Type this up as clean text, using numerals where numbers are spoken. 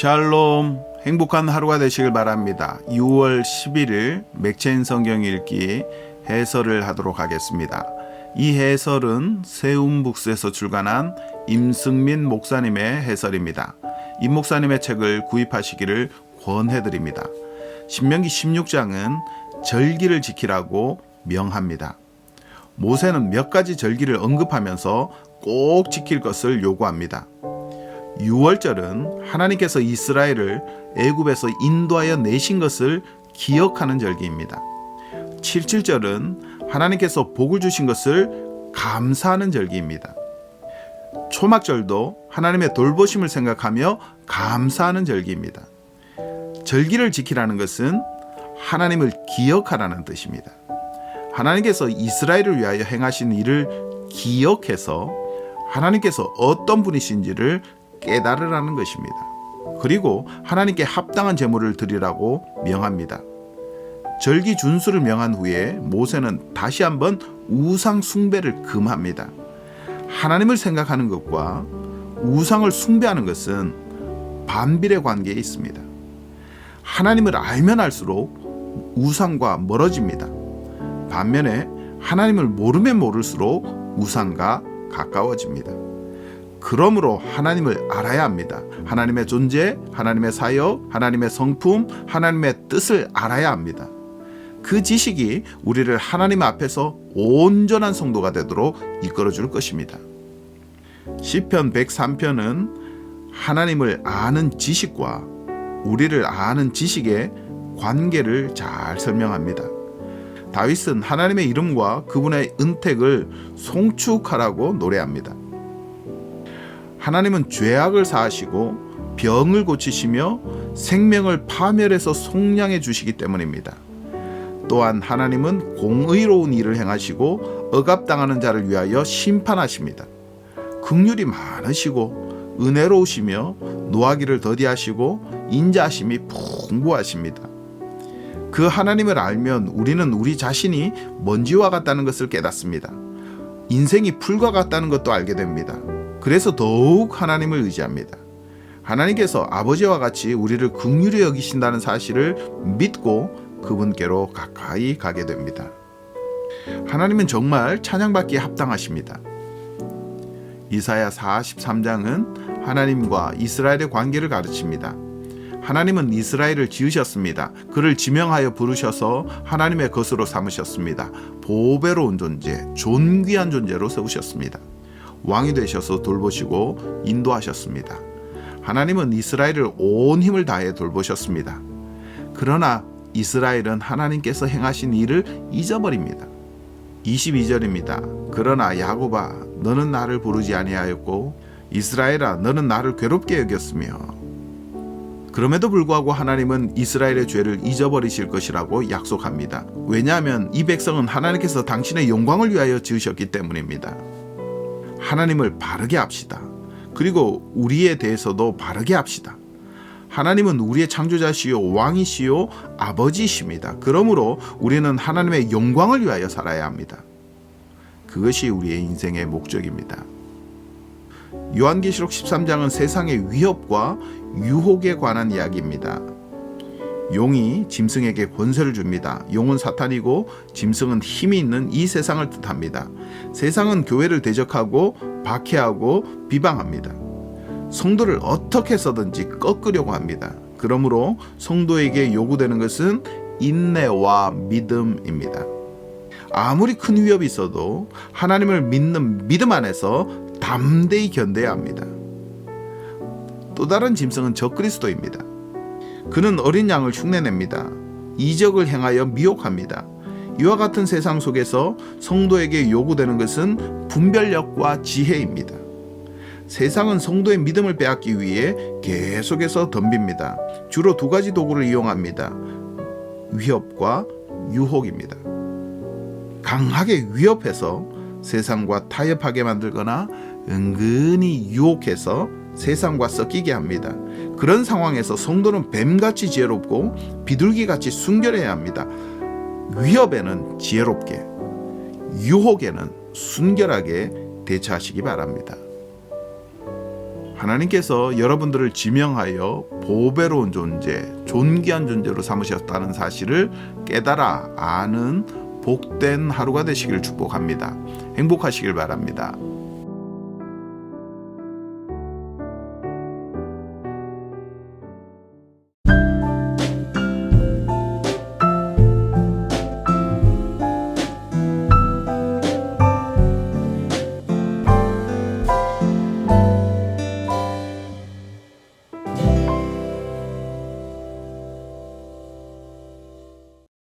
샬롬, 행복한 하루가 되시길 바랍니다. 6월 11일 맥체인 성경 읽기 해설을 하도록 하겠습니다. 이 해설은 세움북스에서 출간한 임승민 목사님의 해설입니다. 임 목사님의 책을 구입하시기를 권해드립니다. 신명기 16장은 절기를 지키라고 명합니다. 모세는 몇 가지 절기를 언급하면서 꼭 지킬 것을 요구합니다. 6월절은 하나님께서 이스라엘을 애굽에서 인도하여 내신 것을 기억하는 절기입니다. 77절은 하나님께서 복을 주신 것을 감사하는 절기입니다. 초막절도 하나님의 돌보심을 생각하며 감사하는 절기입니다. 절기를 지키라는 것은 하나님을 기억하라는 뜻입니다. 하나님께서 이스라엘을 위하여 행하신 일을 기억해서 하나님께서 어떤 분이신지를 깨달으라는 것입니다. 그리고 하나님께 합당한 제물을 드리라고 명합니다. 절기 준수를 명한 후에 모세는 다시 한번 우상 숭배를 금합니다. 하나님을 생각하는 것과 우상을 숭배하는 것은 반비례 관계에 있습니다. 하나님을 알면 알수록 우상과 멀어집니다. 반면에 하나님을 모르면 모를수록 우상과 가까워집니다. 그러므로 하나님을 알아야 합니다. 하나님의 존재, 하나님의 사역, 하나님의 성품, 하나님의 뜻을 알아야 합니다. 그 지식이 우리를 하나님 앞에서 온전한 성도가 되도록 이끌어줄 것입니다. 시편 103편은 하나님을 아는 지식과 우리를 아는 지식의 관계를 잘 설명합니다. 다윗은 하나님의 이름과 그분의 은택을 송축하라고 노래합니다. 하나님은 죄악을 사하시고 병을 고치시며 생명을 파멸해서 속량해 주시기 때문입니다. 또한 하나님은 공의로운 일을 행하시고 억압당하는 자를 위하여 심판하십니다. 긍휼이 많으시고 은혜로우시며 노하기를 더디하시고 인자하심이 풍부하십니다. 그 하나님을 알면 우리는 우리 자신이 먼지와 같다는 것을 깨닫습니다. 인생이 풀과 같다는 것도 알게 됩니다. 그래서 더욱 하나님을 의지합니다. 하나님께서 아버지와 같이 우리를 긍휼히 여기신다는 사실을 믿고 그분께로 가까이 가게 됩니다. 하나님은 정말 찬양받기에 합당하십니다. 이사야 43장은 하나님과 이스라엘의 관계를 가르칩니다. 하나님은 이스라엘을 지으셨습니다. 그를 지명하여 부르셔서 하나님의 것으로 삼으셨습니다. 보배로운 존재, 존귀한 존재로 세우셨습니다. 왕이 되셔서 돌보시고 인도하셨습니다. 하나님은 이스라엘을 온 힘을 다해 돌보셨습니다. 그러나 이스라엘은 하나님께서 행하신 일을 잊어버립니다. 22절입니다. 그러나 야곱아 너는 나를 부르지 아니하였고 이스라엘아 너는 나를 괴롭게 여겼으며 그럼에도 불구하고 하나님은 이스라엘의 죄를 잊어버리실 것이라고 약속합니다. 왜냐하면 이 백성은 하나님께서 당신의 영광을 위하여 지으셨기 때문입니다. 하나님을 바르게 합시다. 그리고 우리에 대해서도 바르게 합시다. 하나님은 우리의 창조자시요 왕이시요 아버지이십니다. 그러므로 우리는 하나님의 영광을 위하여 살아야 합니다. 그것이 우리의 인생의 목적입니다. 요한계시록 13장은 세상의 위협과 유혹에 관한 이야기입니다. 용이 짐승에게 권세를 줍니다. 용은 사탄이고 짐승은 힘이 있는 이 세상을 뜻합니다. 세상은 교회를 대적하고 박해하고 비방합니다. 성도를 어떻게 해서든지 꺾으려고 합니다. 그러므로 성도에게 요구되는 것은 인내와 믿음입니다. 아무리 큰 위협이 있어도 하나님을 믿는 믿음 안에서 담대히 견뎌야 합니다. 또 다른 짐승은 적그리스도입니다. 그는 어린 양을 흉내냅니다. 이적을 행하여 미혹합니다. 이와 같은 세상 속에서 성도에게 요구되는 것은 분별력과 지혜입니다. 세상은 성도의 믿음을 빼앗기 위해 계속해서 덤빕니다. 주로 두 가지 도구를 이용합니다. 위협과 유혹입니다. 강하게 위협해서 세상과 타협하게 만들거나 은근히 유혹해서 세상과 섞이게 합니다. 그런 상황에서 성도는 뱀같이 지혜롭고 비둘기같이 순결해야 합니다. 위협에는 지혜롭게, 유혹에는 순결하게 대처하시기 바랍니다. 하나님께서 여러분들을 지명하여 보배로운 존재, 존귀한 존재로 삼으셨다는 사실을 깨달아 아는 복된 하루가 되시길 축복합니다. 행복하시길 바랍니다.